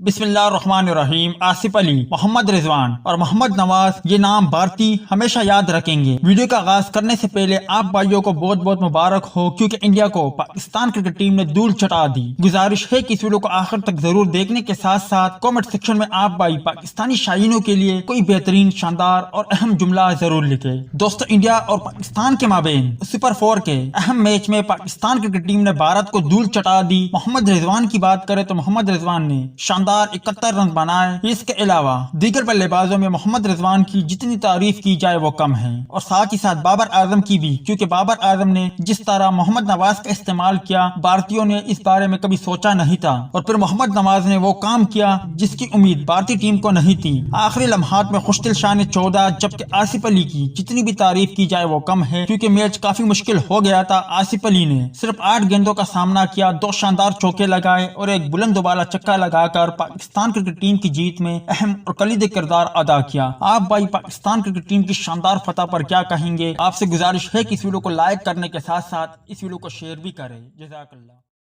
बिस्मिल्लाहिर्रहमानिर्रहीम। आसिफ अली, मोहम्मद रिजवान और मोहम्मद नवाज ये नाम भारती हमेशा याद रखेंगे। वीडियो का आगाज करने से पहले आप भाइयों को बहुत बहुत मुबारक हो, क्योंकि इंडिया को पाकिस्तान क्रिकेट टीम ने धूल चटा दी। गुजारिश है कि इस वीडियो को आखिर तक जरूर देखने के साथ साथ कमेंट सेक्शन में आप भाई पाकिस्तानी शायरीनों के लिए कोई बेहतरीन, शानदार और अहम जुमला जरूर लिखे। दोस्तों, इंडिया और पाकिस्तान के माबेन सुपर 4 के अहम मैच में पाकिस्तान क्रिकेट टीम ने भारत को धूल चटा दी। मोहम्मद रिजवान की बात करें तो मोहम्मद रिजवान ने शानदार 71 रन बनाए। इसके अलावा दीगर बल्लेबाजों में मोहम्मद रिजवान की जितनी तारीफ की जाए वो कम है, और साथ ही साथ बाबर आजम की भी, क्योंकि बाबर आजम ने जिस तरह मोहम्मद नवाज का इस्तेमाल किया, भारतीयों ने इस बारे में कभी सोचा नहीं था, और फिर मोहम्मद नवाज ने वो काम किया जिसकी उम्मीद भारतीय टीम को नहीं थी। आखिरी लम्हात में खुशदिल शाह ने 14, जबकि आसिफ अली की जितनी भी तारीफ की जाए वो कम है, क्योंकि मैच काफी मुश्किल हो गया था। आसिफ अली ने सिर्फ 8 गेंदों का सामना किया, 2 शानदार चौके लगाए और एक बुलंद वाला चक्का लगाकर पाकिस्तान क्रिकेट टीम की जीत में अहम और कलीदी किरदार अदा किया। आप भाई पाकिस्तान क्रिकेट टीम की शानदार फतह पर क्या कहेंगे? आपसे गुजारिश है कि इस वीडियो को लाइक करने के साथ साथ इस वीडियो को शेयर भी करें। जज़ाकल्लाह।